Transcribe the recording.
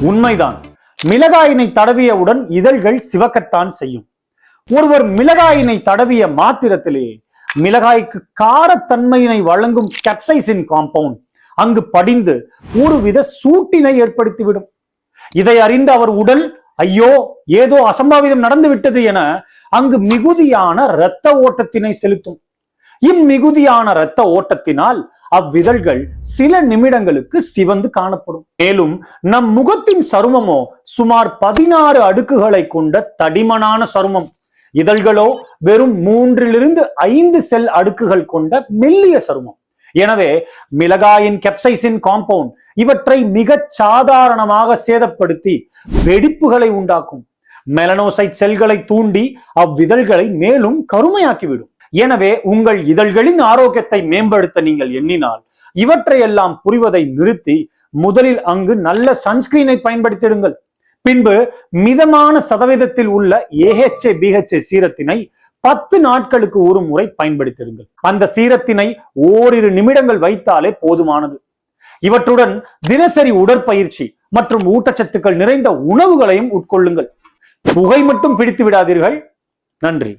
உண்மைதான். மிளகாயினை தடவியவுடன் இதழ்கள் சிவக்கத்தான் செய்யும். ஒருவர் மிளகாயினை தடவிய மாத்திரத்திலே மிளகாய்க்கு காரத்தன்மையினை வழங்கும் கேப்சைசின் காம்பவுண்ட் அங்கு படிந்து ஒருவித சூட்டினை ஏற்படுத்திவிடும். இதை அறிந்த அவர் உடல் ஐயோ ஏதோ அசம்பாவிதம் நடந்து விட்டது என அங்கு மிகுதியான இரத்த ஓட்டத்தினை செலுத்தும். இம்மிகுதியான இரத்த ஓட்டத்தினால் அவ்விதழ்கள் சில நிமிடங்களுக்கு சிவந்து காணப்படும். மேலும் நம் முகத்தின் சருமமோ சுமார் 16 அடுக்குகளை கொண்ட தடிமனான சருமம். இதழ்களோ வெறும் 3-5 செல் அடுக்குகள் கொண்ட மெல்லிய சருமம். எனவே மிளகாயின் கேப்சைசின் காம்பவுண்ட் இவற்றை மிக சாதாரணமாக சேதப்படுத்தி வெடிப்புகளை உண்டாக்கும். மெலனோசைட் செல்களை தூண்டி அவ்விதழ்களை மேலும் கருமையாக்கிவிடும். எனவே உங்கள் இதழ்களின் ஆரோக்கியத்தை மேம்படுத்த நீங்கள் எண்ணினால் இவற்றையெல்லாம் புரிவதை நிறுத்தி முதலில் அங்கு நல்ல சன்ஸ்கிரீனை பயன்படுத்திடுங்கள். பின்பு மிதமான சதவீதத்தில் உள்ள AHA BHA சீரத்தினை 10 நாட்களுக்கு ஒரு முறை பயன்படுத்திடுங்கள். அந்த சீரத்தினை ஓரிரு நிமிடங்கள் வைத்தாலே போதுமானது. இவற்றுடன் தினசரி உடற்பயிற்சி மற்றும் ஊட்டச்சத்துக்கள் நிறைந்த உணவுகளையும் உட்கொள்ளுங்கள். புகை மட்டும் பிடித்து விடாதீர்கள். நன்றி.